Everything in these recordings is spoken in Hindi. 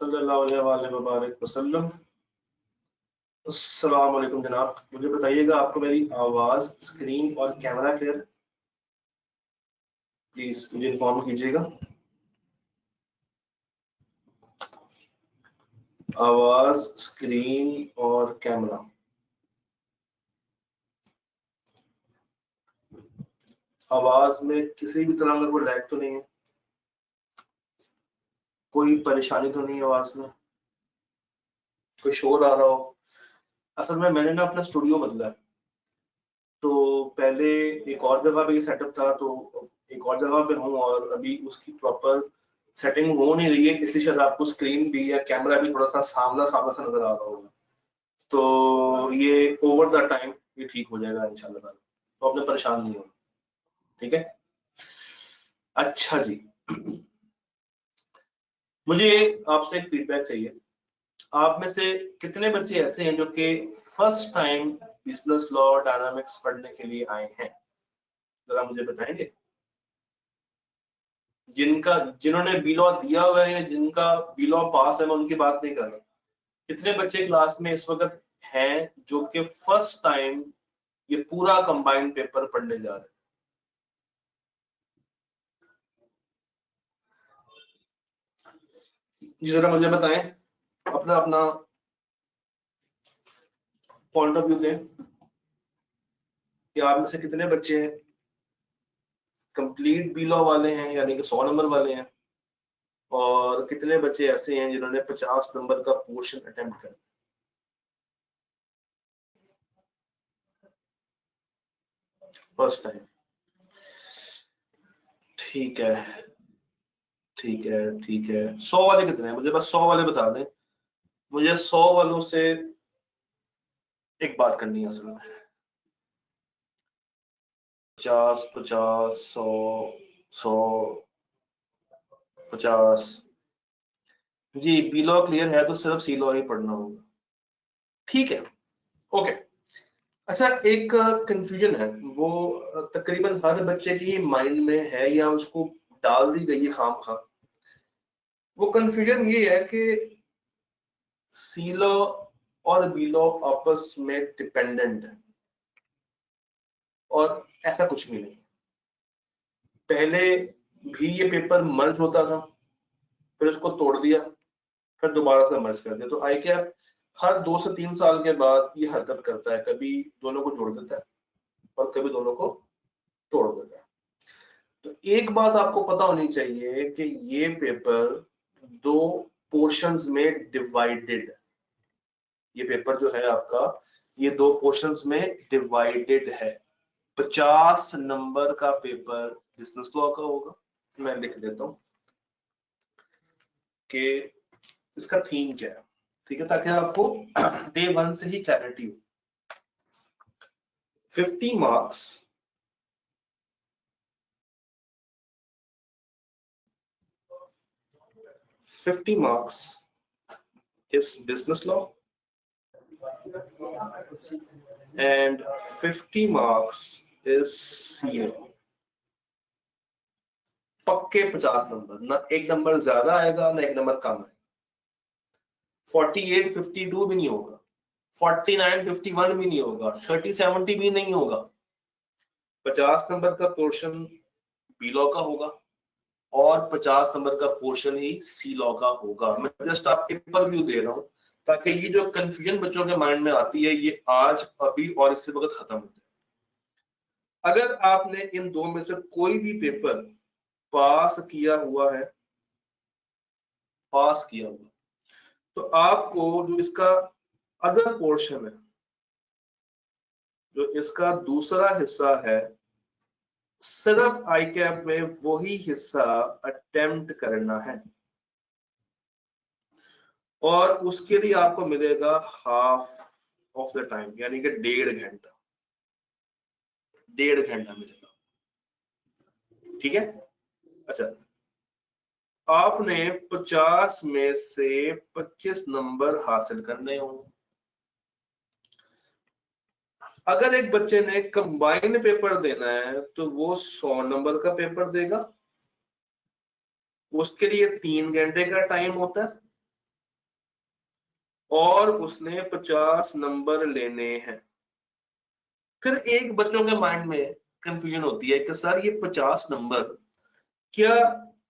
सल्लल्लाहु अलैहि वसल्लम। अस्सलाम वालेकुम जनाब, मुझे बताइएगा आपको मेरी आवाज, स्क्रीन और कैमरा क्लियर? प्लीज मुझे इन्फॉर्म कीजिएगा। आवाज, स्क्रीन और कैमरा। आवाज में किसी भी तरह का कोई लैग तो नहीं है? कोई परेशानी तो नहीं है आवाज में? कोई शोर आ रहा हो? असल में मैंने ना अपना स्टूडियो बदला है, तो पहले एक और जगह पे ये सेटअप था, तो एक और जगह पे हूँ और अभी उसकी प्रॉपर सेटिंग हो नहीं रही है, इसलिए शायद आपको स्क्रीन भी या कैमरा भी थोड़ा सा सामना सामना सा नजर आ रहा होगा। तो ये ओवर द टाइम ये ठीक हो जाएगा इंशाल्लाह ताला, तो आपने परेशान नहीं होना, ठीक है? अच्छा जी, मुझे आपसे एक फीडबैक चाहिए। आप में से कितने बच्चे ऐसे हैं जो कि first time business law dynamics पढ़ने के लिए आए हैं? जरा मुझे बताएंगे। जिन्होंने बी लॉ दिया हुआ है या जिनका बी लॉ पास है, मैं उनकी बात नहीं कर रहा। कितने बच्चे क्लास में इस वक्त हैं जो कि फर्स्ट टाइम ये पूरा कंबाइंड पेपर पढ़ने जा रहे हैं? जरा मुझे बताएं, अपना अपना पॉइंट ऑफ व्यू दें कि आप में से कितने बच्चे कंप्लीट बी लॉ वाले हैं, यानी कि 100 नंबर वाले हैं, और कितने बच्चे ऐसे हैं जिन्होंने 50 नंबर का पोर्शन अटेम्प्ट कर। फर्स्ट टाइम, ठीक है ठीक है ठीक है। 100 वाले कितने हैं? मुझे बस 100 वाले बता दें। मुझे 100 वालों से एक बात करनी है असल में। 50 50 100 100 50। जी, बी लॉ क्लियर है तो सिर्फ सी लॉ ही पढ़ना होगा, ठीक है? ओके। अच्छा, एक कंफ्यूजन है, वो तकरीबन हर बच्चे की माइंड में है या उसको डाल दी गई है खामखा। वो कंफ्यूजन ये है कि सी लॉ और बी लॉ आपस में डिपेंडेंट है, और ऐसा कुछ भी नहीं। पहले भी ये पेपर मर्ज होता था, फिर उसको तोड़ दिया, फिर दोबारा से मर्ज कर दिया। तो आई कैप हर 2 से 3 साल के बाद ये हरकत करता है, कभी दोनों को जोड़ देता है और कभी दोनों को तोड़ देता है। तो एक बात आपको पता होनी चाहिए कि ये पेपर 2 पोर्शंस में डिवाइडेड है। ये पेपर जो है आपका, ये 2 पोर्शंस में डिवाइडेड है। 50 नंबर का पेपर बिजनेस लॉ का होगा। मैं लिख देता हूं कि इसका थीम क्या है, ठीक है, ताकि आपको डे 1 से ही क्लैरिटी हो। 50 marks 50 marks is business law and 50 marks is C law। पक्के 50 नंबर, ना एक नंबर ज्यादा आएगा ना एक नंबर कम आएगा। 48 52 भी नहीं होगा, 49 51 भी नहीं होगा, 30 70 भी नहीं होगा। 50 नंबर का पोर्शन बी लॉ का होगा और 50 नंबर का पोर्शन ही सी लॉ का होगा। मैं जस्ट आपके पेपर व्यू दे रहा हूं ताकि ये जो कंफ्यूजन बच्चों के माइंड में आती है ये आज अभी और इसी वक्त खत्म हो जाए। अगर आपने इन दो में से कोई भी पेपर पास किया हुआ है, पास किया हुआ, तो आपको जो इसका अदर पोर्शन है, जो इसका दूसरा हिस्सा है, सिर्फ आई कैप में वही हिस्सा अटेम्प्ट करना है और उसके लिए आपको मिलेगा हाफ ऑफ द टाइम, यानी कि 1.5 घंटा, 1.5 घंटा मिलेगा, ठीक है? अच्छा, आपने 50 में से 25 नंबर हासिल करने होंगे। अगर एक बच्चे ने कंबाइंड पेपर देना है तो वो 100 नंबर का पेपर देगा, उसके लिए 3 घंटे का टाइम होता है। और उसने 50 नंबर लेने हैं। फिर एक बच्चों के माइंड में कंफ्यूजन होती है कि सर ये 50 नंबर क्या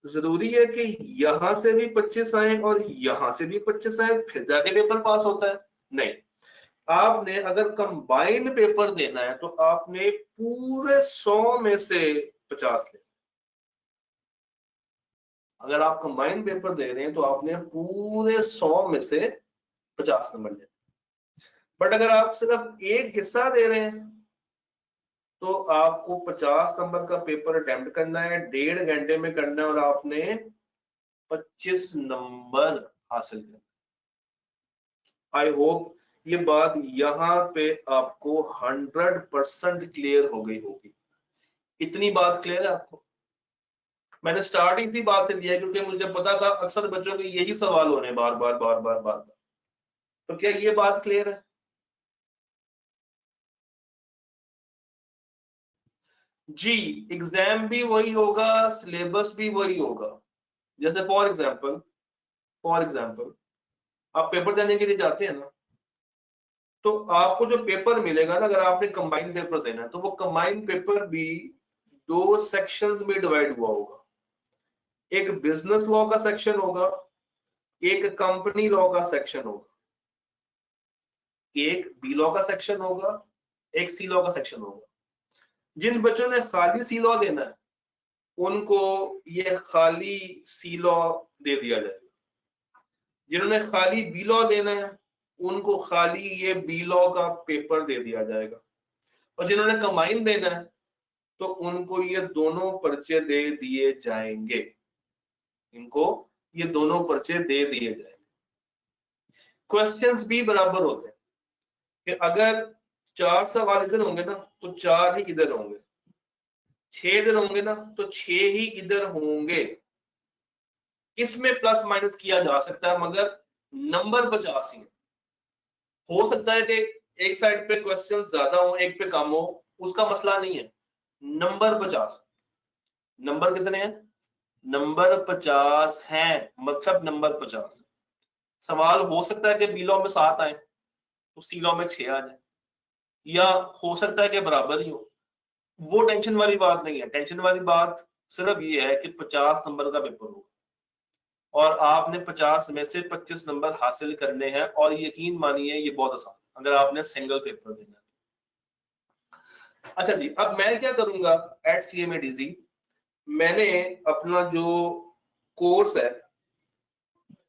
जरूरी है कि यहां से भी 25 आए और यहां से भी 25 आए फिर जाके पेपर पास होता है? नहीं, आपने अगर कंबाइन पेपर देना है तो आपने पूरे 100 में से 50 लेना। अगर आप कंबाइन पेपर दे रहे हैं तो आपने पूरे 100 में से 50 नंबर लेना। बट अगर आप सिर्फ एक हिस्सा दे रहे हैं तो आपको 50 नंबर का पेपर अटेम्प्ट करना है, 1.5 घंटे में करना है और आपने 25 नंबर हासिल करना। आई होप ये बात यहां पे आपको 100% क्लियर हो गई होगी। इतनी बात क्लियर है आपको? मैंने स्टार्ट इसी बात से दिया क्योंकि मुझे पता था अक्सर बच्चों के यही सवाल होने बार बार बार बार बार बार। तो क्या ये बात क्लियर है? जी, एग्जाम भी वही होगा, सिलेबस भी वही होगा। जैसे फॉर एग्जाम्पल आप पेपर देने के लिए जाते हैं ना, तो आपको जो पेपर मिलेगा ना, अगर आपने कंबाइंड पेपर देना है तो वो कंबाइंड पेपर भी 2 सेक्शंस में डिवाइड हुआ होगा। एक बिजनेस लॉ का सेक्शन होगा, एक कंपनी लॉ का सेक्शन होगा, एक बी लॉ का सेक्शन होगा, एक सी लॉ का सेक्शन होगा। जिन बच्चों ने खाली सी लॉ देना है उनको ये खाली सी लॉ दे दिया जाएगा। जिन्होंने खाली बी लॉ देना है उनको खाली ये बी लॉ का पेपर दे दिया जाएगा। और जिन्होंने कंबाइन देना है तो उनको ये दोनों पर्चे दे दिए जाएंगे। इनको ये दोनों पर्चे दे दिए जाएंगे। क्वेश्चंस भी बराबर होते हैं कि अगर 4 सवाल इधर होंगे ना तो 4 ही इधर होंगे, 6 इधर होंगे ना तो 6 ही इधर होंगे। इसमें प्लस माइनस किया जा सकता है मगर नंबर 50 ही है। हो सकता है कि एक साइड पे क्वेश्चन ज्यादा हो एक पे कम हो, उसका मसला नहीं है। नंबर 50, नंबर कितने हैं? नंबर 50 हैं, मतलब नंबर 50। सवाल हो सकता है कि बी लॉ में 7 आए तो सी लॉ में 6 आ जाए, या हो सकता है कि बराबर ही हो। वो टेंशन वाली बात नहीं है। टेंशन वाली बात सिर्फ ये है कि 50 नंबर का पेपर हो और आपने 50 में से 25 नंबर हासिल करने हैं। और यकीन मानिए ये बहुत आसान, अगर आपने सिंगल पेपर देना है। अच्छा जी, अब मैं क्या करूंगा एट CMA-DZ, मैंने अपना जो कोर्स है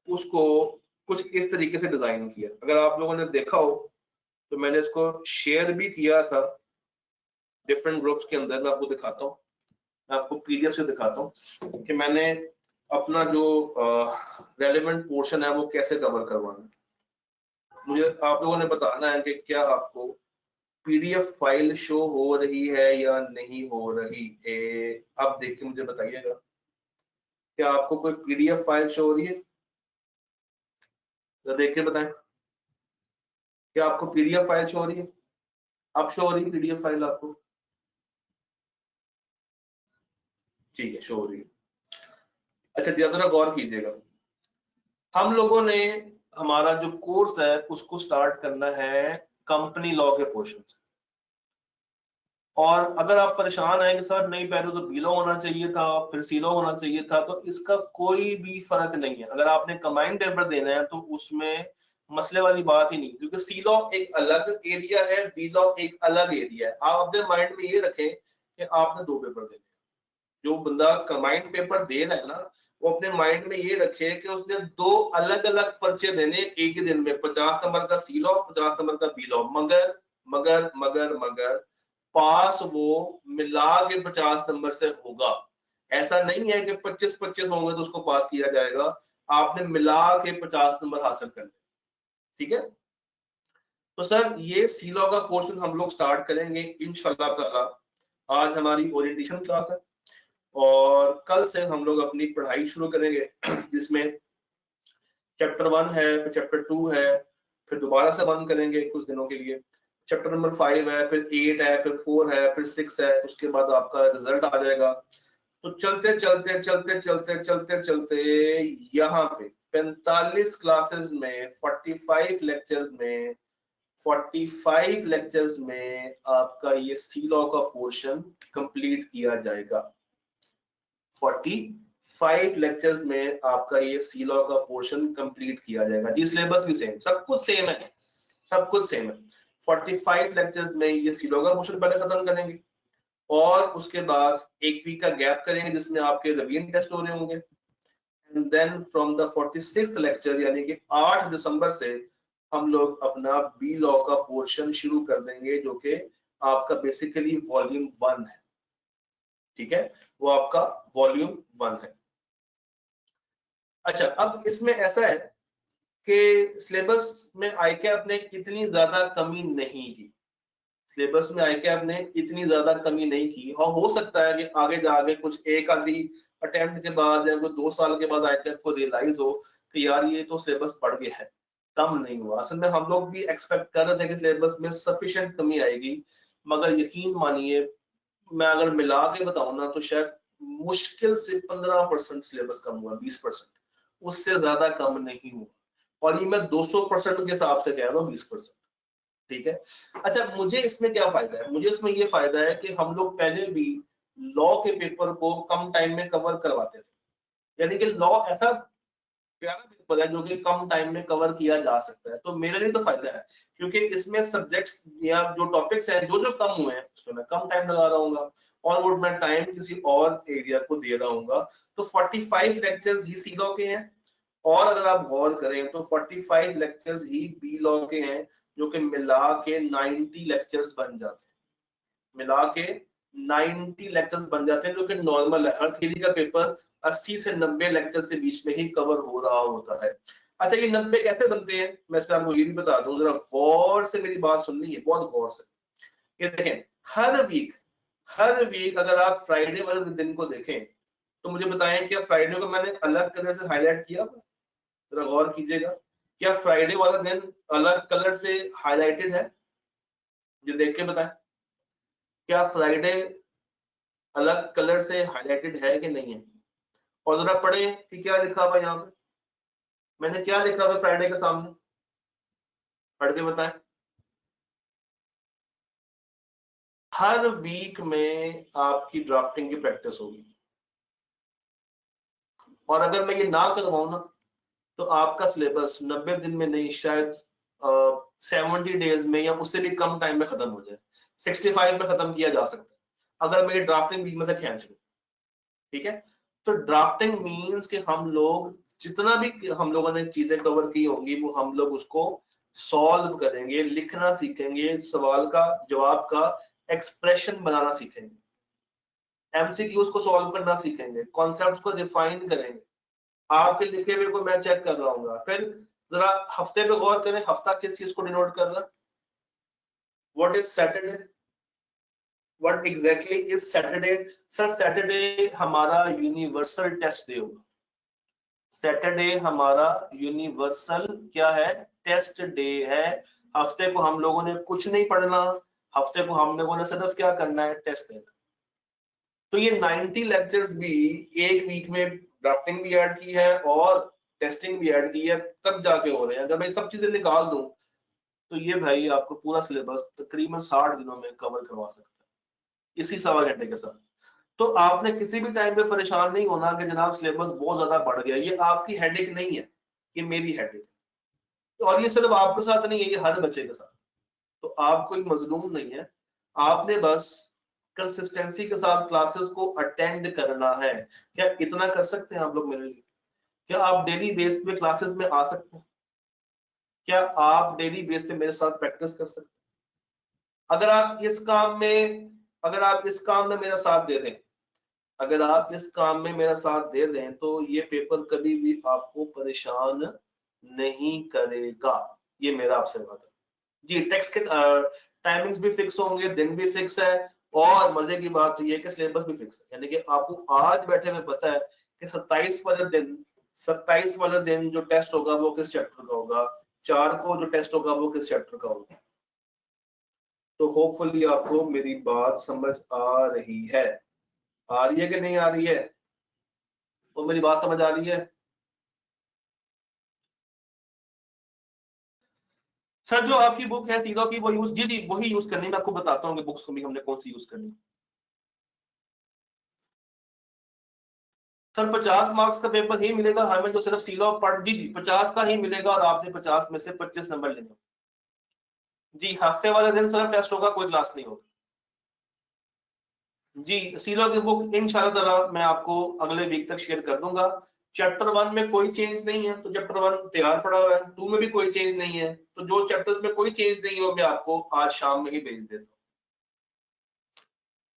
उसको कुछ इस तरीके से डिजाइन किया। अगर आप लोगों ने देखा हो तो मैंने इसको शेयर भी किया था डिफरेंट ग्रुप्स के अंदर। मैं आपको दिखाता हूँ, मैं आपको PDF से दिखाता हूँ कि मैंने अपना जो रेलेवेंट पोर्शन है वो कैसे कवर करवाना है। मुझे आप लोगों ने बताना है कि क्या आपको PDF फाइल शो हो रही है या नहीं हो रही। आप देख के मुझे बताइएगा, क्या आपको कोई PDF फाइल शो हो रही है? तो देख के बताएं, क्या आपको PDF फाइल शो हो रही है? अब शो हो रही है PDF फाइल आपको? ठीक है, शो हो रही है। अच्छा, जरा गौर कीजिएगा। हम लोगों ने हमारा जो कोर्स है उसको स्टार्ट करना है कंपनी लॉ के पोर्शन से। और अगर आप परेशान हैं कि सर नहीं, पहले तो बी लॉ होना चाहिए था फिर सी लॉ होना चाहिए था, तो इसका कोई भी फर्क नहीं है। अगर आपने कंबाइंड पेपर देना है तो उसमें मसले वाली बात ही नहीं, क्योंकि सी लॉ एक अलग एरिया है, बी लॉ एक अलग एरिया है। आप अपने माइंड में ये रखें कि आपने 2 पेपर देने। जो बंदा कंबाइंड पेपर दे रहा है ना, वो अपने माइंड में ये रखे कि उसने 2 अलग अलग पर्चे देने एक ही दिन में, 50 नंबर का सी लॉ, 50 नंबर का बी लॉ। मगर मगर मगर मगर पास वो मिला के 50 नंबर से होगा। ऐसा नहीं है कि 25-25 होंगे तो उसको पास किया जाएगा। आपने मिला के 50 नंबर हासिल करने। ठीक है, तो सर ये सी लॉ का पोर्शन हम लोग स्टार्ट करेंगे इंशाल्लाह ताला। आज हमारी ओरिएंटेशन क्लास है और कल से हम लोग अपनी पढ़ाई शुरू करेंगे जिसमें चैप्टर 1 है, फिर चैप्टर 2 है, फिर दोबारा से बंद करेंगे कुछ दिनों के लिए। चैप्टर नंबर 5 है, फिर 8 है, फिर 4 है, फिर 6 है, उसके बाद आपका रिजल्ट आ जाएगा। तो चलते चलते चलते चलते चलते चलते यहाँ पे 45 क्लासेस में 45 लेक्चर्स में आपका ये सी लॉ का पोर्शन कंप्लीट किया जाएगा। 45 लेक्चर्स में आपका ये सी लॉ का पोर्शन कंप्लीट किया जाएगा। जी सिलेबस भी सेम, सब कुछ सेम है, सब कुछ सेम है। 45 लेक्चर्स में ये सी लॉ का पोर्शन पहले खत्म करेंगे और उसके बाद एक वीक का गैप करेंगे जिसमें आपके रिवीजन टेस्ट हो रहे होंगे। And then from the 46th lecture यानी कि 8 दिसंबर से हम लोग अपना बी लॉ का पोर्शन शुरू कर देंगे जो कि आपका बेसिकली वॉल्यूम 1 है। ठीक है, वो आपका वॉल्यूम 1 है। अच्छा, अब इसमें ऐसा है कि सिलेबस में आईकैप ने इतनी ज्यादा कमी नहीं की, सिलेबस में आईकैप ने इतनी ज्यादा कमी नहीं की। हाँ, हो सकता है कि आगे जाके कुछ एक आधी अटेम्प्ट के बाद या 2 साल के बाद आईकैप को रियलाइज हो कि यार ये तो सिलेबस बढ़ गया है, कम नहीं हुआ। असल में हम लोग भी एक्सपेक्ट कर रहे थे कि सिलेबस में सफिशिएंट कमी आएगी, मगर यकीन मानिए मैं अगर मिला के बताऊं ना तो शायद मुश्किल से 15% सिलेबस कम हुआ, 20%, उससे ज्यादा कम नहीं हुआ। और ये मैं 200% के हिसाब से कह रहा हूँ, 20%। ठीक है। अच्छा, मुझे इसमें क्या फायदा है? मुझे इसमें ये फायदा है कि हम लोग पहले भी लॉ के पेपर को कम टाइम में कवर करवाते थे, यानी कि लॉ ऐसा प्यारा पेपर है जो कि कम टाइम में कवर किया जा सकता है। तो मेरे लिए तो फायदा है क्योंकि इसमें सब्जेक्ट्स या जो टॉपिक्स हैं जो कम हुए हैं उसमें मैं कम टाइम लगा रहा हूँ और वो मैं टाइम किसी और एरिया को दे रहा हूँ। तो 45 लेक्चर्स ही सी लॉ के हैं और अगर आप गौर करें तो 45 लेक्चर्स ही बी लॉ के हैं जो कि मिला के 90 लेक्चर्स बन जाते हैं, मिला के 90 लेक्चर्स बन जाते हैं जो कि नॉर्मल है। हर थ्योरी का पेपर 80 से 90 लेक्चर्स के बीच में ही कवर हो रहा होता है। अच्छा, ये 90 कैसे बनते हैं मैं इसमें आपको ये भी बता दूं, जरा गौर से मेरी बात सुननी है, बहुत गौर से। ये देखें, हर वीक अगर आप फ्राइडे वाले दिन को देखें तो मुझे बताएं क्या फ्राइडे को मैंने अलग कलर से हाईलाइट किया? जरा गौर कीजिएगा, क्या फ्राइडे वाला दिन अलग कलर से हाईलाइटेड है? जो देख के बताएं, क्या फ्राइडे अलग कलर से हाईलाइटेड है कि नहीं है? और जरा पढ़ें कि क्या लिखा हुआ यहाँ पे, मैंने क्या लिखा हुआ फ्राइडे के सामने, पढ़ के बताएं। हर वीक में आपकी ड्राफ्टिंग की प्रैक्टिस होगी और अगर मैं ये ना करवाऊं ना तो आपका सिलेबस 90 दिन में नहीं, शायद 70 डेज में या उससे भी कम टाइम में खत्म हो जाए। 65 में खत्म किया जा सकता है अगर मेरी ड्राफ्टिंग बीच में से खींच लूं। ठीक है, तो ड्राफ्टिंग मींस कि हम लोग जितना भी हम लोगों ने चीजें कवर की होंगी वो हम लोग उसको सॉल्व करेंगे, लिखना सीखेंगे, सवाल का जवाब का एक्सप्रेशन बनाना सीखेंगे, एमसीक्यूज को सॉल्व करना सीखेंगे, कॉन्सेप्ट्स को रिफाइन करेंगे। आपके लिखे हुए को मैं चेक कर रहा हूँ। फिर जरा हफ्ते पे गौर करें, हफ्ता किस चीज को डिनोट कर रहा है? What is Saturday? What exactly is Saturday? Sir Saturday हमारा यूनिवर्सल टेस्ट डे होगा। सैटरडे हमारा यूनिवर्सल क्या है? टेस्ट डे है। हफ्ते को हम लोगों ने कुछ नहीं पढ़ना, हफ्ते को हम लोगों ने सिर्फ क्या करना है? टेस्ट देना। तो ये 90 लेक्चर्स भी एक वीक में ड्राफ्टिंग भी ऐड की है और टेस्टिंग भी ऐड की है, तब जाके हो रहे हैं। जब मैं सब चीजें निकाल दूं तो ये भाई आपको पूरा सिलेबस तकरीबन 60 दिनों में कवर करवा सकता है इसी 1.25 घंटे के साथ। तो आपने किसी भी टाइम पे परेशान नहीं होना कि जनाब सिलेबस बहुत ज्यादा बढ़ गया। ये आपकी हेडेक नहीं है, ये मेरी हेडेक है। और ये सिर्फ आपके साथ नहीं है, ये हर बच्चे के साथ। तो आप कोई मजलूम नहीं है, आपने बस कंसिस्टेंसी के साथ क्लासेस को अटेंड करना है। क्या इतना कर सकते हैं आप लोग मेरे लिए? क्या आप डेली बेस पे क्लासेस में आ सकते हैं? क्या आप डेली बेस पे मेरे साथ प्रैक्टिस कर सकते हैं? अगर आप इस काम में मेरा साथ दे दें, अगर आप इस काम में मेरा साथ दे दें तो ये पेपर कभी भी आपको परेशान नहीं करेगा, ये मेरा आपसे वादा जी। टेक्स्ट के टाइमिंग्स भी फिक्स होंगे, दिन भी फिक्स है और मजे की बात तो ये कि सिलेबस भी फिक्स है। यानी कि आपको आज बैठे में पता है कि 27 वाले दिन जो टेस्ट होगा वो किस चैप्टर का होगा, 4 को जो टेस्ट होगा वो किस चैप्टर का होगा। तो होपफुली आपको मेरी बात समझ आ रही है, आ रही है कि नहीं आ रही है? तो मेरी बात समझ आ रही है? सर जो आपकी बुक है सीलो की वो यूज, जी वही यूज करनी, मैं आपको बताता हूँ कि बुक्स भी हमने कौन सी यूज करनी। सर 50 मार्क्स का पेपर ही मिलेगा हमें जो सिर्फ सीलो पढ़, जी 50 का ही मिलेगा और आपने 50 में से 25 नंबर लेने। जी हफ्ते वाले दिन सिर्फ टेस्ट होगा, कोई क्लास नहीं होगी। जी सीलो की बुक इंशाल्लाह ताला मैं आपको अगले वीक तक शेयर कर दूंगा। चैप्टर 1 में कोई चेंज नहीं है तो चैप्टर 1 तैयार पड़ा हुआ है, 2 में भी कोई चेंज नहीं है, तो जो चैप्टर्स में कोई चेंज नहीं है मैं आपको आज शाम में ही भेज देता हूँ।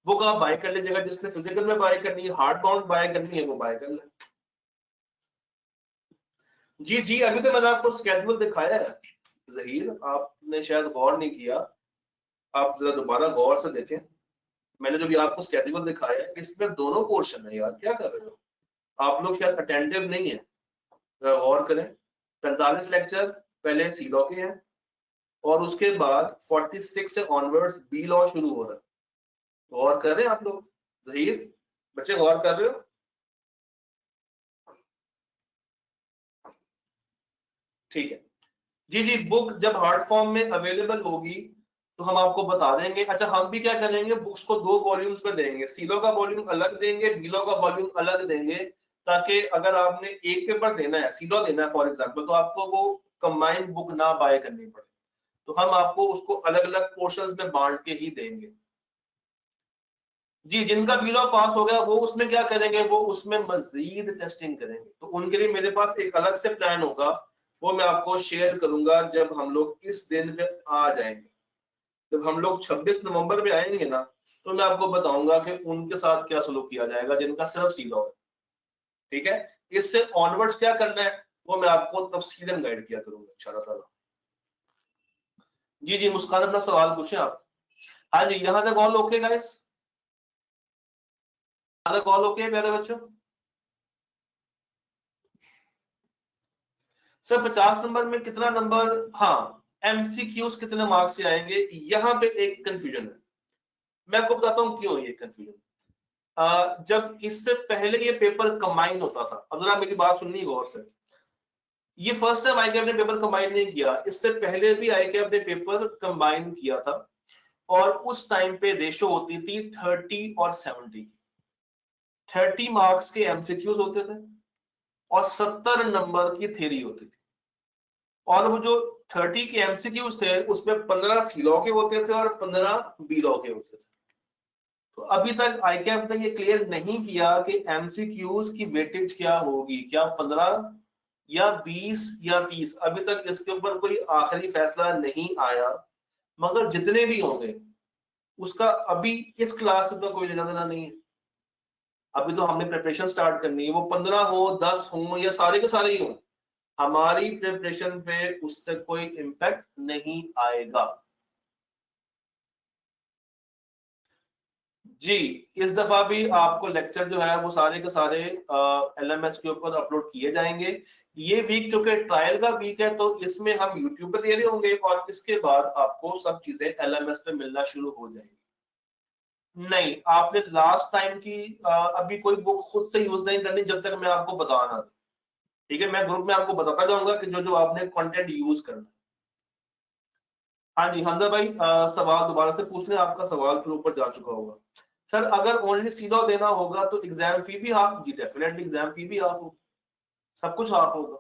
बुक आप बाय कर लीजिएगा, जिसने फिजिकल में बाय करनी है, हार्ड बाउंड बाय करनी है वो बाय कर ले। जी अभी तो मैंने आपको स्केड्यूल दिखाया है जहीर, आपने शायद गौर नहीं किया, आप जरा दोबारा गौर से देखें। मैंने जो भी आपको स्केड्यूल दिखाया है इसमें दोनों पोर्शन है यार, क्या कर रहे हो आप लोग, शायद अटेंटिव नहीं है, गौर करें। 45 लेक्चर पहले सी लॉ के हैं और उसके बाद 46 से ऑनवर्ड्स बी लॉ शुरू हो रहा है। गौर कर रहे हैं आप लोग, जहीर बच्चे गौर कर रहे हो? ठीक है जी बुक जब हार्ड फॉर्म में अवेलेबल होगी तो हम आपको बता देंगे। अच्छा हम भी क्या करेंगे, बुक्स को 2 वॉल्यूम्स में देंगे, सीलो का वॉल्यूम अलग देंगे, बीलो का वॉल्यूम अलग देंगे, ताकि अगर आपने एक पेपर देना है, सीलो देना है फॉर एग्जांपल, तो आपको वो कंबाइंड बुक ना बाय करनी पड़े, तो हम आपको उसको अलग अलग पोर्शंस में बांट के ही देंगे। जी जिनका बीलो पास हो गया वो उसमें क्या करेंगे, वो उसमें मजीद टेस्टिंग करेंगे, तो उनके लिए मेरे पास एक अलग से प्लान होगा, वो मैं आपको शेयर करूंगा जब हम लोग इस दिन पे आ जाएंगे। जब हम लोग 26 नवंबर में आएंगे ना, तो मैं आपको बताऊंगा कि उनके साथ क्या सलूक किया जाएगा जिनका सिर्फ सीलो है। ठीक है, इससे ऑनवर्ड्स क्या करना है वो मैं आपको तफसीलन गाइड किया करूंगा इंशाल्लाह ताला। जी मुस्कान अपना सवाल पूछें आप। हाँ जी यहाँ तक ऑल ओके गाइस, यहाँ तक ऑल ओके प्यारे बच्चों। सर 50 नंबर में कितना नंबर, हाँ एमसीक्यूज कितने मार्क्स से आएंगे, यहाँ पे एक कंफ्यूजन है, मैं आपको बताता हूँ क्यों ये कंफ्यूजन। जब इससे पहले ये पेपर कंबाइन होता था, अब जरा मेरी बात सुननी गौर से, ये फर्स्ट टाइम आई ने पेपर कंबाइन नहीं किया, इससे पहले भी आई ने पेपर कंबाइन किया था, और उस टाइम पे रेशो होती थी 30 और 70 की। 30 मार्क्स के एमसीक्यूज होते थे और 70 नंबर की थ्योरी होती थी, और वो जो 30 के एमसीक्यूज थे उसमें 15 सी लॉ के होते थे और 15 बी लॉ के होते थे। तो अभी तक आईकैप ने ये क्लियर नहीं किया कि एमसीक्यूज की वेटेज क्या होगी, क्या 15 या 20 या 30, अभी तक इसके ऊपर कोई आखिरी फैसला नहीं आया, मगर जितने भी होंगे उसका अभी इस क्लास में तो कोई लेना देना नहीं है। अभी तो हमने प्रिपरेशन स्टार्ट करनी है, वो 15 हो 10 हो या सारे के सारे ही हो, हमारी प्रिपरेशन पे उससे कोई इम्पैक्ट नहीं आएगा। जी इस दफा भी आपको लेक्चर जो है वो सारे के सारे एलएमएस के ऊपर अपलोड किए जाएंगे। ये वीक जो कि ट्रायल का वीक है तो इसमें हम यूट्यूब पे दे रहे होंगे और इसके बाद आपको सब चीजें एलएमएस पे मिलना शुरू हो जाएंगी। नहीं आपने लास्ट टाइम की अभी कोई बुक खुद से यूज नहीं करनी जब तक मैं आपको बता ना दूं। ठीक है, मैं ग्रुप में आपको बताता जाऊंगा कि जो जो आपने कंटेंट यूज करना है। हाँ जी हमजा भाई सवाल दोबारा से पूछ लें, आपका सवाल फिर ऊपर जा चुका होगा। सर अगर ओनली सीलो देना होगा तो एग्जाम फी भी हाफ, जी डेफिनेटली एग्जाम फी भी हाफ होगी, सब कुछ हाफ होगा,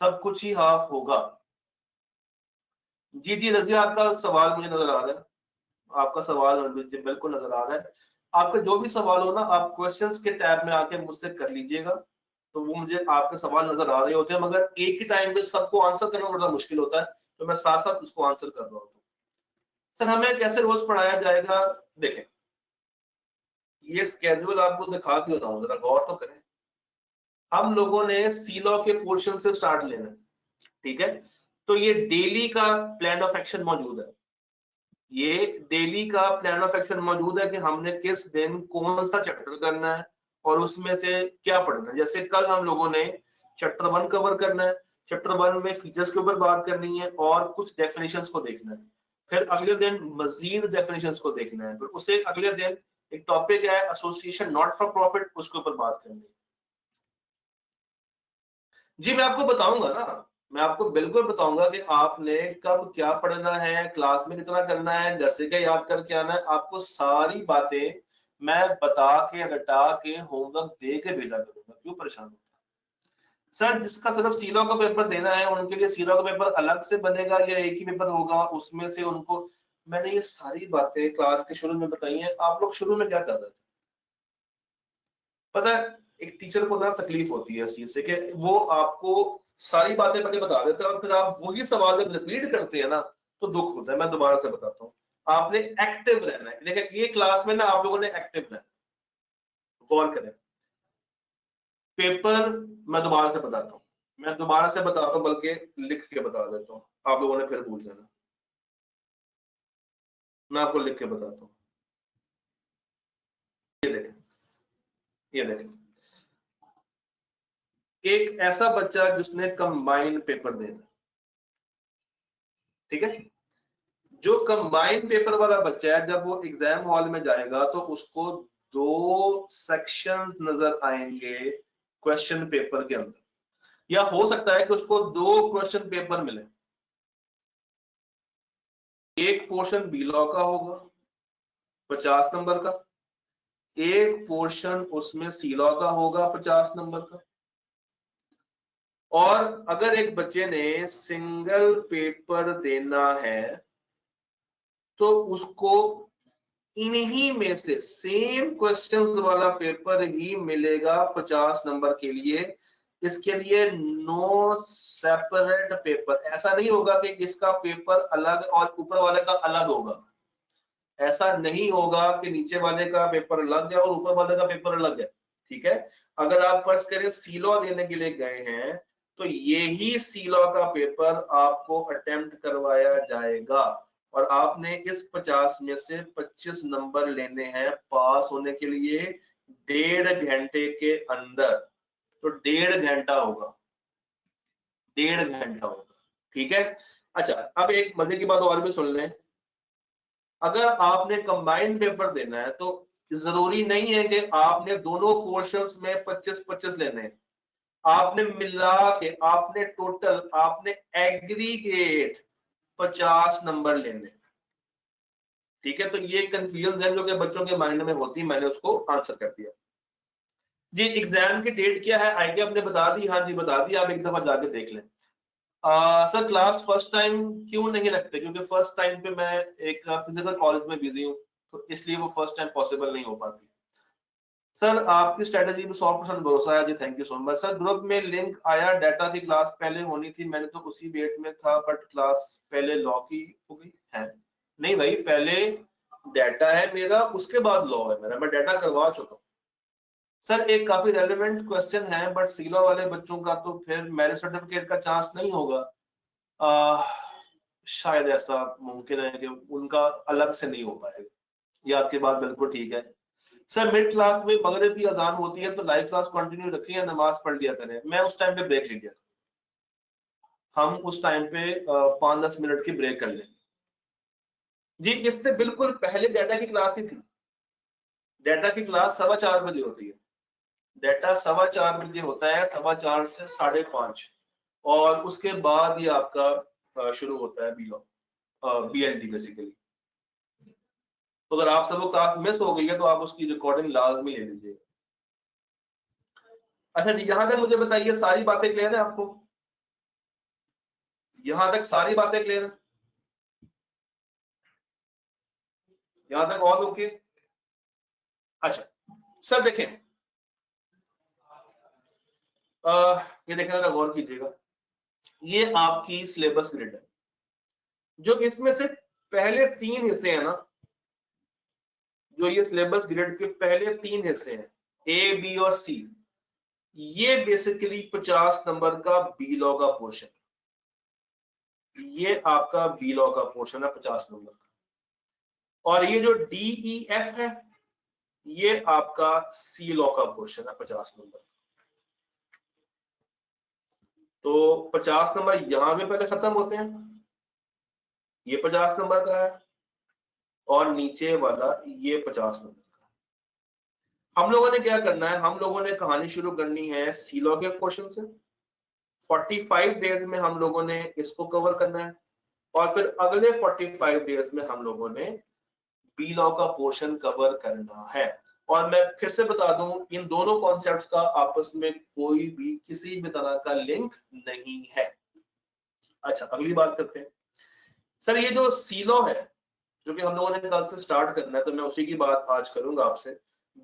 सब कुछ ही हाफ होगा। जी रजिया आपका सवाल मुझे नजर आ रहा है, आपका सवाल मुझे बिल्कुल नजर आ रहा है। आपका जो भी सवाल हो ना आप क्वेश्चंस के टैब में आके मुझसे कर लीजिएगा, तो वो मुझे आपके सवाल नजर आ रहे होते हैं, मगर एक ही टाइम में सबको आंसर करना थोड़ा मुश्किल होता है, तो मैं साथ साथ उसको आंसर कर रहा हूँ। सर हमें कैसे रोज पढ़ाया जाएगा, देखें ये स्केड्यूल आपको दिखा के बताऊं, जरा गौर तो करें। हम लोगों ने सी लॉ के पोर्शन से स्टार्ट लेना है, ठीक है, तो ये डेली का प्लान ऑफ एक्शन मौजूद है, ये डेली का प्लान ऑफ एक्शन मौजूद है कि हमने किस दिन कौन सा चैप्टर करना है और उसमें से क्या पढ़ना है। जैसे कल हम लोगों ने चैप्टर 1 कवर करना है, चैप्टर 1 में फीचर्स के ऊपर बात करनी है और कुछ डेफिनेशंस को देखना है, फिर अगले दिन मजीद डेफिनेशंस को देखना है, फिर उसे अगले दिन एक टॉपिक है एसोसिएशन नॉट फॉर प्रॉफिट, उसके ऊपर बात करनी है। जी मैं आपको बताऊंगा ना, मैं आपको बिल्कुल बताऊंगा कि आपने कब क्या पढ़ना है, क्लास में कितना करना है, घर से क्या याद करके आना है, आपको सारी बातें मैं बता के रटा के होमवर्क दे के भेजा करूंगा। क्यों परेशान होता सर? जिसका सिर्फ सीलो का पेपर देना है उनके लिए सीलो का पेपर अलग से बनेगा या एक ही पेपर होगा उसमें से उनको, मैंने ये सारी बातें क्लास के शुरू में बताई हैं। आप लोग शुरू में क्या कर रहे थे पता है? एक टीचर को ना तकलीफ होती है इस चीज से कि वो आपको सारी बातें पहले बता देता है और फिर आप वही सवाल जब रिपीट करते हैं ना तो दुख होता है। मैं दोबारा से बताता हूँ, आपने एक्टिव रहना है। देखिए ये क्लास में ना आप लोगों ने एक्टिव रहना है। गौर करें, पेपर मैं दोबारा से बताता हूँ, मैं दोबारा से बताता हूँ, बल्कि लिख के बता देता हूँ, आप लोगों ने फिर भूल जाना। मैं आपको लिख के बताता हूँ। ये देखें, ये देखें, एक ऐसा बच्चा जिसने कंबाइंड पेपर देना, ठीक है, जो कंबाइंड पेपर वाला बच्चा है जब वो एग्जाम हॉल में जाएगा तो उसको दो सेक्शंस नजर आएंगे क्वेश्चन पेपर के अंदर, या हो सकता है कि उसको दो क्वेश्चन पेपर मिले। एक पोर्शन बी लॉ का होगा 50 नंबर का, एक पोर्शन उसमें सी लॉ का होगा 50 नंबर का। और अगर एक बच्चे ने सिंगल पेपर देना है तो उसको इन्हीं में से सेम क्वेश्चंस वाला पेपर ही मिलेगा 50 नंबर के लिए। इसके लिए नो सेपरेट पेपर, ऐसा नहीं होगा कि इसका पेपर अलग और ऊपर वाले का अलग होगा। ऐसा नहीं होगा कि नीचे वाले का पेपर अलग है और ऊपर वाले का पेपर अलग है, ठीक है। अगर आप फर्ज करें सी लॉ देने के लिए गए हैं तो यही सी लॉ का पेपर आपको अटेम्प्ट करवाया जाएगा और आपने इस 50 में से 25 नंबर लेने हैं पास होने के लिए 1.5 घंटे के अंदर। तो 1.5 घंटा होगा, 1.5 घंटा होगा, ठीक है। अच्छा, अब एक मजे की बात और भी सुन लें, अगर आपने कंबाइंड पेपर देना है तो जरूरी नहीं है कि आपने दोनों पोर्शंस में 25-25 लेने हैं। आपने मिला के आपने टोटल आपने एग्रीगेट 50 नंबर लेने, ठीक है। तो ये कंफ्यूजन है जो कि बच्चों के माइंड में होती है, मैंने उसको आंसर कर दिया जी। एग्जाम की डेट क्या है? आई आपने बता दी? हाँ जी बता दी, आप एक दफा जाके देख लें। सर क्लास फर्स्ट टाइम क्यों नहीं रखते? क्योंकि फर्स्ट टाइम पे मैं एक फिजिकल कॉलेज में बिजी हूँ तो इसलिए वो फर्स्ट टाइम पॉसिबल नहीं हो पाती। सर आपकी स्ट्रेटजी में 100% भरोसा है जी, thank you so much. Sir group में लिंक आया, डाटा की क्लास पहले होनी थी, मैंने तो उसी वेट में था बट क्लास पहले लॉ की हो गई है। नहीं भाई, पहले डाटा है मेरा, उसके बाद लॉ है मेरा, मैं डाटा करवा चुका हूँ। सर एक काफी रेलेवेंट क्वेश्चन है बट सीलो वाले बच्चों का तो फिर मैरिज सर्टिफिकेट का चांस नहीं होगा। शायद ऐसा मुमकिन है कि उनका अलग से नहीं हो पाएगा। ये आपकी बात बिल्कुल ठीक है। सर मिड क्लास में मगरिब की अजान होती है तो लाइव क्लास कंटिन्यू रखें या नमाज पढ़ लिया करें? मैं उस टाइम पे ब्रेक ले लिया, हम उस टाइम पे 5-10 मिनट की ब्रेक कर लेंगे जी। इससे बिल्कुल पहले डाटा की क्लास ही थी, डाटा की क्लास 4:15 बजे होती है, डाटा 4:15 बजे होता है, 4:15 से 5:30, और उसके बाद ये आपका शुरू होता है बीलॉ बीएलटी बेसिकली। तो अगर आप सबको क्लास मिस हो गई है तो आप उसकी रिकॉर्डिंग लाजमी ले लीजिए। अच्छा जी, यहाँ तक मुझे बताइए सारी बातें क्लियर है आपको? यहाँ तक सारी बातें क्लियर है? यहाँ तक और ओके? अच्छा सर देखें, ये देखें जरा गौर कीजिएगा, ये आपकी सिलेबस ग्रिड है। जो इसमें से पहले 3 हिस्से हैं ना, जो ये सिलेबस ग्रिड के पहले 3 हिस्से हैं ए बी और सी, ये बेसिकली 50 नंबर का बी लॉ का पोर्शन, ये आपका बी लॉ का पोर्शन है 50 नंबर का। और ये जो डी ई एफ है ये आपका सी लॉ का पोर्शन है 50 नंबर। तो 50 नंबर यहां पे पहले खत्म होते हैं, ये 50 नंबर का है, और नीचे वाला ये 50 नंबर का। हम लोगों ने क्या करना है, हम लोगों ने कहानी शुरू करनी है सी लॉ के क्वेश्चन से, 45 डेज में हम लोगों ने इसको कवर करना है, और फिर अगले 45 डेज में हम लोगों ने बी लॉ का पोर्शन कवर करना है। और मैं फिर से बता दूं, इन दोनों कॉन्सेप्ट्स का आपस में कोई भी किसी भी तरह का लिंक नहीं है। अच्छा, अगली बात करते हैं। सर ये जो सी लॉ है, जो कि हम लोगों ने कल से स्टार्ट करना है, तो मैं उसी की बात आज करूंगा आपसे।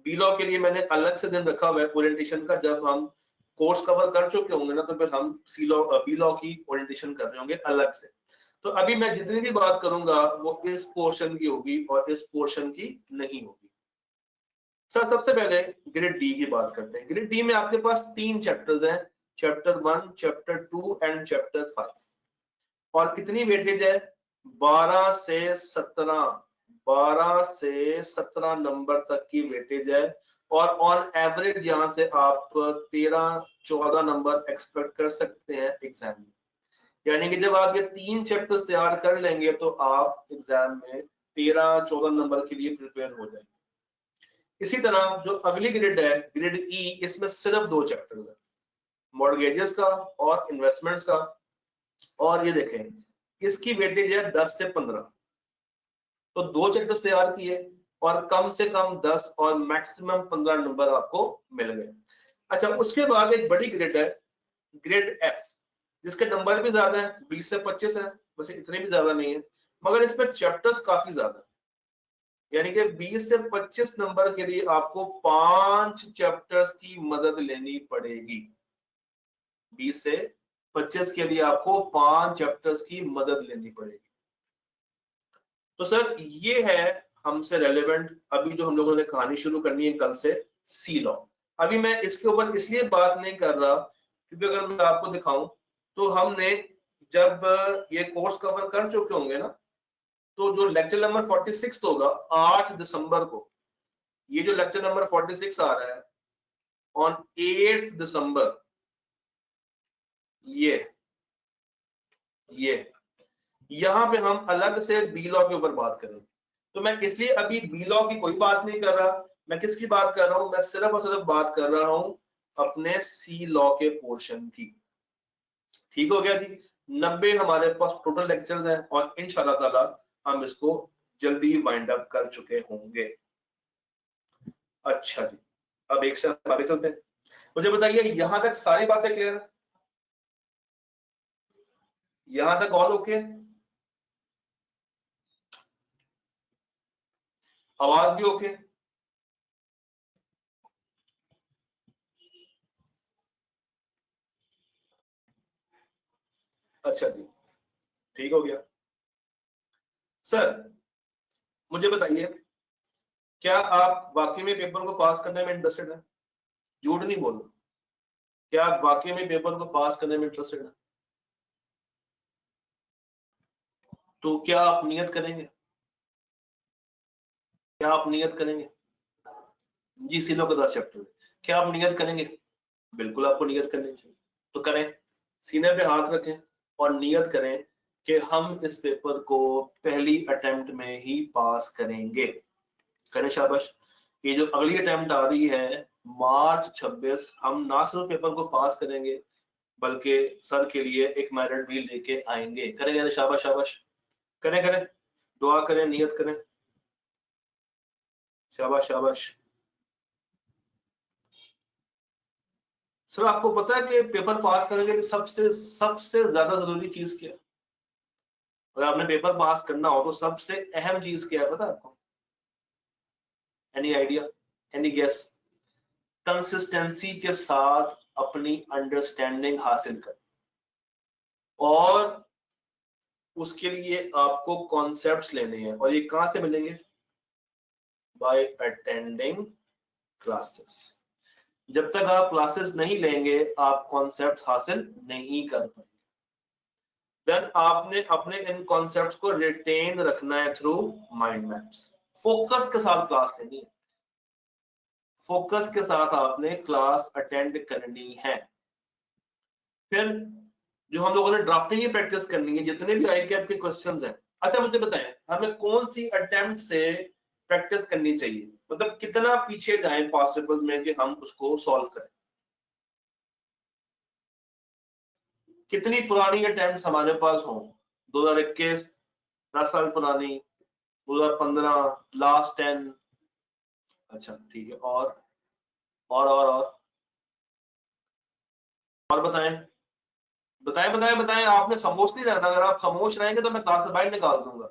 बी लॉ के लिए मैंने अलग से दिन रखा हुआ है ओरिएंटेशन का, जब हम कोर्स कवर कर चुके होंगे ना, तो फिर हम सी लॉ बी लॉ की ओरिएंटेशन कर रहे होंगे अलग से। तो अभी मैं जितनी भी बात करूंगा वो इस पोर्शन की होगी और इस पोर्शन की नहीं होगी। सर सबसे पहले ग्रेड डी की बात करते हैं। ग्रेड डी में आपके पास 3 चैप्टर्स हैं, चैप्टर 1, चैप्टर 2 एंड चैप्टर 5। और कितनी वेटेज है? 12 से 17, 12 से 17 नंबर तक की वेटेज है। और ऑन एवरेज यहाँ से आप 13-14 नंबर एक्सपेक्ट कर सकते हैं एग्जाम में। यानी कि जब आप ये 3 चैप्टर्स तैयार कर लेंगे तो आप एग्जाम में 13-14 नंबर के लिए प्रिपेयर हो जाएंगे। इसी तरह जो अगली ग्रेड है, ग्रेड ई, इसमें सिर्फ 2 चैप्टर्स है, मॉर्गेजेस का और इन्वेस्टमेंट्स का। और ये देखें इसकी वेटेज है 10 से 15। तो 2 चैप्टर्स तैयार किए और कम से कम 10 और मैक्सिमम 15 नंबर आपको मिल गए। अच्छा, उसके बाद एक बड़ी ग्रेड है, ग्रेड एफ, जिसके नंबर भी ज्यादा है, 20 से 25 है, वैसे इतने भी ज्यादा नहीं है, मगर इसमें चैप्टर्स काफी ज्यादा है। यानी कि 20 से 25 नंबर के लिए आपको 5 चैप्टर्स की मदद लेनी पड़ेगी। 20 से 25 के लिए आपको 5 चैप्टर्स की मदद लेनी पड़ेगी। तो सर ये है हमसे रेलेवेंट अभी जो हम लोगों ने कहानी शुरू करनी है कल से, सी लॉ। अभी मैं इसके ऊपर इसलिए बात नहीं कर रहा क्योंकि अगर मैं आपको दिखाऊं तो हमने जब ये कोर्स कवर कर चुके होंगे ना, तो जो लेक्चर नंबर 46 होगा 8 दिसंबर को, ये जो लेक्चर नंबर 46 आ रहा है ऑन 8 दिसंबर, ये यहाँ पे हम अलग से बी लॉ के ऊपर बात करेंगे। तो मैं इसलिए अभी बी लॉ की कोई बात नहीं कर रहा, मैं किसकी बात कर रहा हूं? मैं सिर्फ और सिर्फ बात कर रहा हूं अपने सी लॉ के पोर्शन की। ठीक हो गया जी। 90 हमारे पास टोटल लेक्चर्स हैं और इंशाल्लाह ताला हम इसको जल्दी वाइंड अप कर चुके होंगे। अच्छा जी, अब एक स्टेप आगे चलते हैं। मुझे बताइए यहां तक सारी बातें क्लियर है? यहां तक ऑल ओके? आवाज भी ओके? अच्छा जी, ठीक हो गया। सर मुझे बताइए, क्या आप वाकई में पेपर को पास करने में इंटरेस्टेड हैं? झूठ नहीं बोलना, क्या आप वाकई में पेपर को पास करने में इंटरेस्टेड हैं? तो क्या आप नियत करेंगे? क्या आप नियत करेंगे? जी, सीधो का 10 चैप्टर, क्या आप नियत करेंगे? बिल्कुल आपको नियत करनी चाहिए। तो करें, सीने पे हाथ रखें और नियत करें कि हम इस पेपर को पहली अटेम्प्ट में ही पास करेंगे। करें, शाबाश। ये जो अगली अटेम्प्ट आ रही है मार्च 26, हम ना सिर्फ पेपर को पास करेंगे बल्कि सर के लिए एक मेरिट भी लेके आएंगे। करेंगे, शाबाश शाबाश, करें करें, दुआ करें, नियत करें, शाबाश शाबाश। सर आपको पता है कि पेपर पास करने के लिए सबसे सबसे ज्यादा जरूरी चीज क्या है? अगर आपने पेपर पास करना हो तो सबसे अहम चीज क्या है पता है आपको? Any idea, any guess? Consistency के साथ अपनी अंडरस्टैंडिंग हासिल कर, और उसके लिए आपको कॉन्सेप्ट्स लेने हैं। और ये कहां से मिलेंगे? By attending classes. जब तक आप क्लासेस नहीं लेंगे आप कॉन्सेप्ट्स हासिल नहीं कर पाएंगे। देन आपने अपने इन कॉन्सेप्ट्स को रिटेन रखना है थ्रू माइंड मैप्स। फोकस के साथ क्लास लेनी है, फोकस के साथ आपने क्लास अटेंड करनी है। फिर जो हम लोगों ने ड्राफ्टिंग की प्रैक्टिस करनी है, जितने भी आई कैप के क्वेश्चंस हैं। अच्छा मुझे बताएं, हमें कौन सी अटेम्प्ट से प्रैक्टिस करनी चाहिए? मतलब कितना पीछे जाएं पास्ट पेपर्स में कि हम उसको सॉल्व करें? कितनी पुरानी अटेम्प्ट हमारे पास हो, 2021 10 साल पुरानी, 2015 लास्ट 10। अच्छा ठीक है, और बताएं बताएं बताएं बताएं। आपने खामोश नहीं रहना, अगर आप खामोश रहेंगे तो मैं क्लास से बाहर निकाल दूंगा।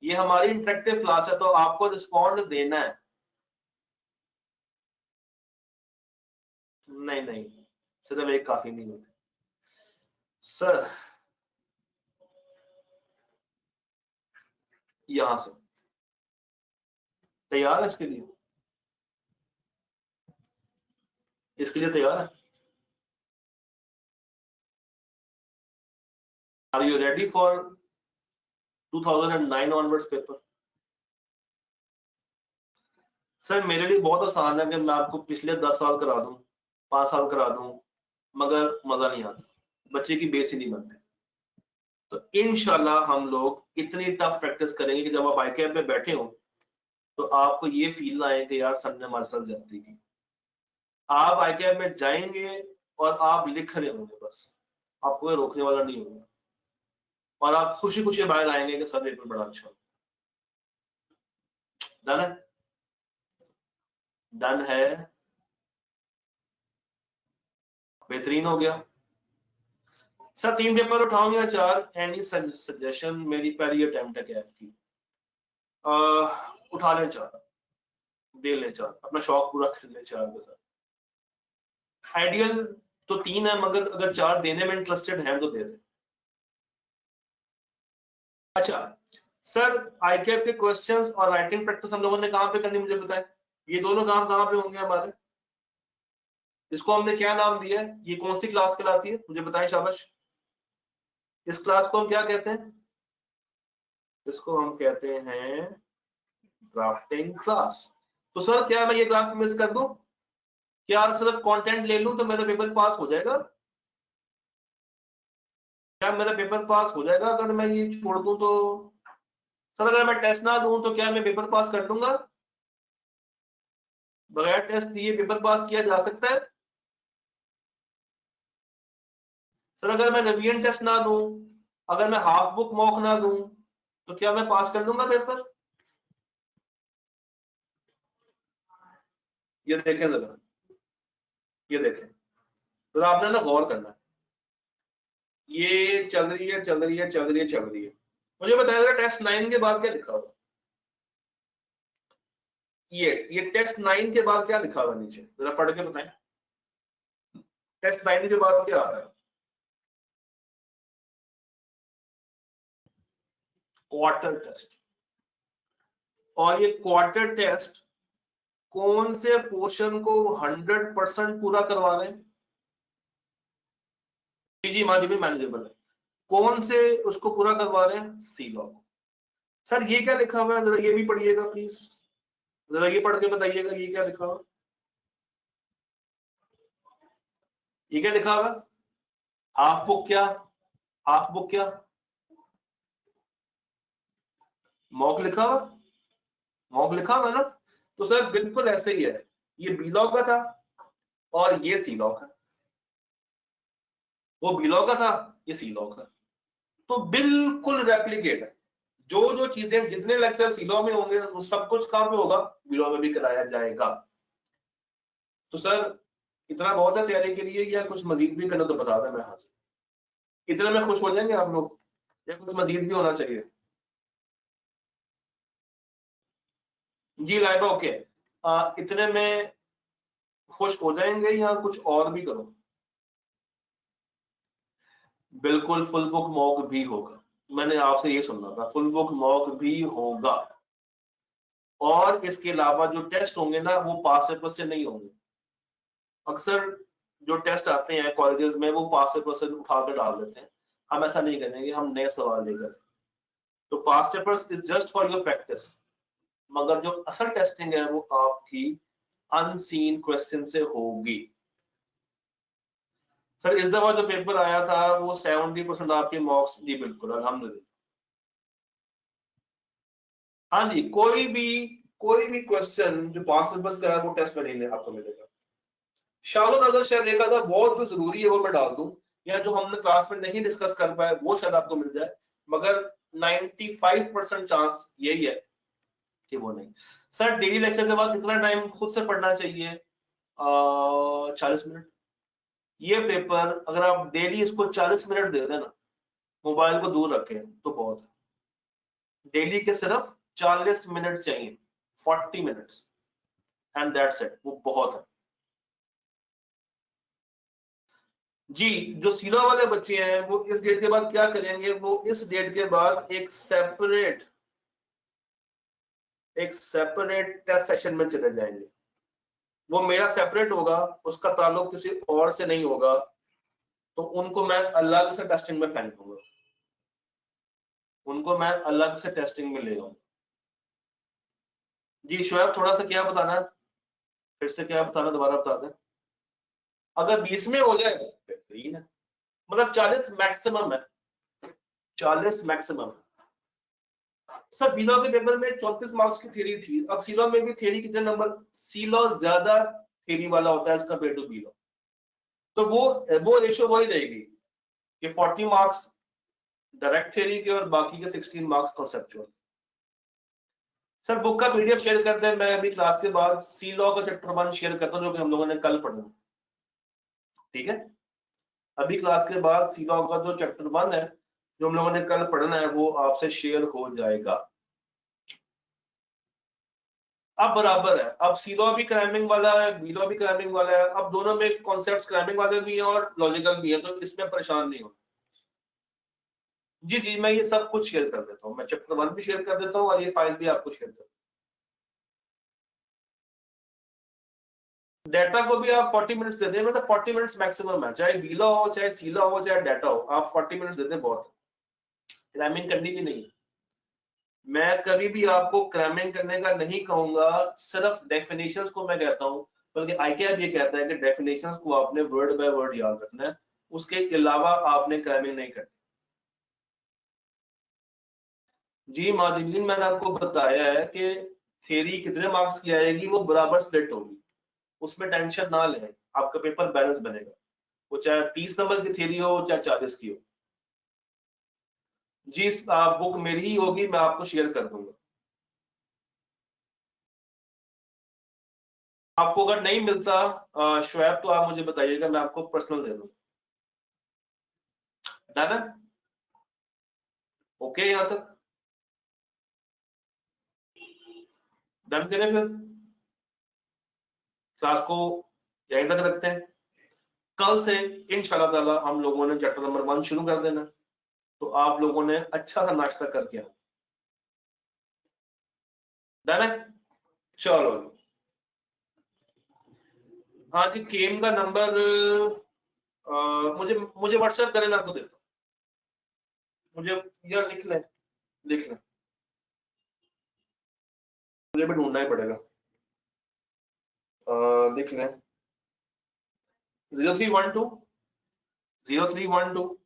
ये हमारी इंटरेक्टिव क्लास है तो आपको रिस्पॉन्ड देना है। नहीं नहीं, सिर्फ एक काफी नहीं होती सर। यहां से तैयार है इसके लिए तैयार है? Are you ready for 2009 onwards paper? Sir मेरे लिए बहुत आसान है कि मैं आपको पिछले 10 साल करा दूं, 5 साल करा दूं, मगर मजा नहीं आता, बच्चे की बेस ही नहीं बनती। तो इंशाल्लाह हम लोग इतनी टफ प्रैक्टिस करेंगे कि जब आप आईकेएप में बैठे हो तो आपको ये फील आए कि यार सर ने हमारे साथ ज्यादती की। आप आईकेएप में जाएंगे और आप लिख रहे होंगे, बस आपको कोई रोकने वाला नहीं होगा, और आप खुशी खुशी बाहर आएंगे कि सर पेपर बड़ा अच्छा। डन है? डन है? बेहतरीन हो गया। सर 3 पेपर उठाऊं या 4? Any suggestion? मेरी पहली अटेम्प्ट है कैफ की। उठा लें 4, दे लें 4, अपना शौक पूरा कर लें 4 के साथ। आइडियल तो 3 है, मगर अगर 4 देने में इंटरेस्टेड हैं तो दे दें। अच्छा सर, आईकेएप के क्वेश्चंस और राइटिंग प्रैक्टिस हम लोगों ने कहां पे करनी, मुझे बताएं। ये दोनों काम कहां पे होंगे हमारे? इसको हमने क्या नाम दिया है? ये कौन सी क्लास कहलाती है, मुझे बताएं शाबाश। इस क्लास को हम क्या कहते हैं? इसको हम कहते हैं ड्राफ्टिंग क्लास। तो सर क्या मैं ये क्लास मिस कर दूं? क्या सिर्फ कंटेंट ले लूं तो मेरा पेपर पास हो जाएगा? क्या मेरा पेपर पास हो जाएगा अगर मैं ये छोड़ दूं तो? सर अगर मैं टेस्ट ना दूं तो क्या मैं पेपर पास कर लूंगा? बगैर टेस्ट दिए पेपर पास किया जा सकता है? सर अगर मैं रिवीजन टेस्ट ना दूं, अगर मैं हाफ बुक मॉक ना दूं, तो क्या मैं पास कर लूंगा पेपर? ये देखें जरा, ये देखें तो आपने ना गौर करना है। ये चल रही है चल रही है चल रही है चल रही है। मुझे बताया जरा टेस्ट 9 के बाद क्या लिखा हुआ? ये टेस्ट 9 के बाद क्या लिखा हुआ नीचे, जरा पढ़ के बताएं। टेस्ट 9 के बाद क्या आ रहा है? Quarter test. और ये क्वार्टर टेस्ट कौन से पोर्शन को 100% पूरा करवा रहे हैं? जी माध्यमिक मैनेजेबल है। कौन से उसको पूरा करवा रहे हैं? सी लॉग। सर ये क्या लिखा हुआ है, जरा ये भी पढ़िएगा प्लीज, जरा ये पढ़ के बताइएगा ये क्या लिखा हुआ? ये क्या लिखा हुआ? हाफ बुक क्या? हाफ बुक क्या? मॉक लिखा हुआ? मॉक लिखा हुआ ना? तो सर बिल्कुल ऐसे ही है, ये बी लॉग का था और ये सी लॉग का। वो बी लॉग का था, ये सी लॉग का। तो बिल्कुल रेप्लिकेट है। जो चीजें, जितने लेक्चर सीलो में होंगे वो सब कुछ कहां पे होगा? बीलो में भी कराया जाएगा। तो सर इतना बहुत है तैयारी के लिए, या कुछ मजीद भी करना तो बता दें मैं हाजिर। इतने में खुश हो जाएंगे आप लोग या कुछ मजीद भी होना चाहिए? जी लाइबा ओके। इतने में खुश हो जाएंगे या कुछ और भी करो? बिल्कुल फुल बुक मॉक भी होगा, मैंने आपसे ये सुनना था, फुल बुक मॉक भी होगा। और इसके अलावा जो टेस्ट होंगे ना वो पास पेपर से नहीं होंगे। अक्सर जो टेस्ट आते हैं कॉलेजेस में वो पास पेपर से उठा कर डाल देते हैं, हम ऐसा नहीं करेंगे, हम नए सवाल लेकर। तो past papers is just for your practice, मगर जो असल टेस्टिंग है वो आपकी अनसीन क्वेश्चन से होगी। सर इस दफा जो पेपर आया था वो 70% आपके मार्क्स? जी बिल्कुल अल्हम्दुलिल्लाह। हाँ जी, कोई भी क्वेश्चन जो पास पेपर्स का है वो टेस्ट में नहीं आपको मिलेगा। शालो नजर शायद देखा था, बहुत तो जरूरी है वो मैं डाल दूं, या जो हमने क्लास में नहीं डिस्कस कर पाए वो शायद आपको मिल जाए, मगर 95% चांस यही है कि वो नहीं। सर डेली लेक्चर के बाद कितना टाइम खुद से पढ़ना चाहिए? 40 मिनट। ये पेपर अगर आप डेली इसको 40 मिनट दे देना, मोबाइल को दूर रखें, तो बहुत है। डेली के सिर्फ 40 मिनट चाहिए, 40 मिनट्स, एंड दैट्स इट, वो बहुत है जी। जो सीलो वाले बच्चे हैं वो इस डेट के बाद क्या करेंगे, वो इस डेट के बाद एक सेपरेट टेस्ट सेशन में चले जाएंगे। वो मेरा सेपरेट होगा, उसका ताल्लुक किसी और से नहीं होगा, तो उनको मैं अलग से टेस्टिंग में फेंकूंगा, उनको मैं अलग से टेस्टिंग में ले आऊंगा। जी शोएब थोड़ा सा क्या बताना है, फिर से क्या बताना, दोबारा बता दें। अगर 20 में हो जाए बेहतरीन है, मतलब 40 मैक्सिमम है, 40 मैक्सिमम। सर बीलो के पेपर में 34 मार्क्स की थ्योरी थी, अब सीलो में भी थ्योरी कितने नंबर, सीलो ज्यादा थ्योरी वाला होता है एज कम्पेयर टू बीलो, तो वो रेशियो वही रहेगी कि 40 मार्क्स डायरेक्ट थ्योरी के और बाकी के 16 मार्क्स कॉन्सेप्चुअल। सर बुक का पीडीएफ शेयर कर दें, मैं अभी क्लास के बाद सी लॉ का चैप्टर 1 शेयर करता हूं जो कि हम लोगों ने कल पढ़ना, ठीक है? अभी क्लास के बाद सी लॉ का जो चैप्टर 1 है जो हम लोगों ने कल पढ़ना है वो आपसे शेयर हो जाएगा। अब बराबर है, अब सी लॉ भी क्रैमिंग वाला है, बी लॉ भी क्रैमिंग वाला है, अब दोनों में कॉन्सेप्ट्स क्रैमिंग वाले भी हैं और लॉजिकल भी हैं, तो इसमें परेशान नहीं हो। जी जी मैं ये सब कुछ शेयर कर देता हूँ, मैं चैप्टर 1 भी शेयर कर देता हूँ और ये फाइल भी आपको शेयर कर, डाटा को भी आप 40 मिनट्स दे दें, मतलब 40 मिनट्स मैक्सिमम है, चाहे बीला हो चाहे सीला हो चाहे डाटा हो, आप 40 मिनट्स दे दें बहुत, क्रैमिंग करनी भी नहीं है। मैं कभी भी आपको क्रैमिंग करने का नहीं कहूंगा, सिर्फ डेफिनेशंस को मैं कहता हूं, बल्कि ICAP ये कहता है कि डेफिनेशंस को आपने वर्ड बाय वर्ड याद रखना है, उसके अलावा आपने क्रैमिंग नहीं करनी। जी माजिदीन मैंने आपको बताया है कि थ्योरी कितने मार्क्स की आएगी वो बराबर स्प्लिट होगी, उसमें टेंशन ना लें, आपका पेपर बैलेंस बनेगा, वो चाहे 30 नंबर की थ्योरी हो चाहे 40 की हो। जी बुक मेरी ही होगी, मैं आपको शेयर कर दूंगा। आपको अगर नहीं मिलता शोएब तो आप मुझे बताइएगा, मैं आपको पर्सनल दे दूंगा। डन है? ओके यहां तक डन करें, फिर क्लास को यहीं तक रखते हैं। कल से इंशाल्लाह ताला हम लोगों ने चैप्टर नंबर 1 शुरू कर देना, तो आप लोगों ने अच्छा सा नाश्ता करके आना। डन है? चलो हाँ जी, केम का नंबर मुझे मुझे व्हाट्सएप करें, मैं आपको देता हूँ, मुझे यार लिख लें, मुझे भी ढूंढना ही पड़ेगा। लिख लें 0312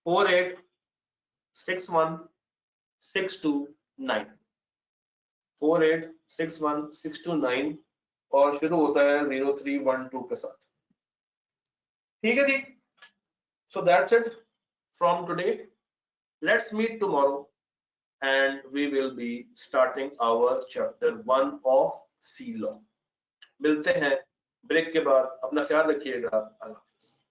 4861 629 4861 629 और शुरू होता है 0312 के साथ, ठीक है जी। So that's it from today, let's meet tomorrow and we will be starting our chapter 1 of C law। मिलते हैं ब्रेक के बाद, अपना ख्याल रखिएगा, अल्लाह हाफिज।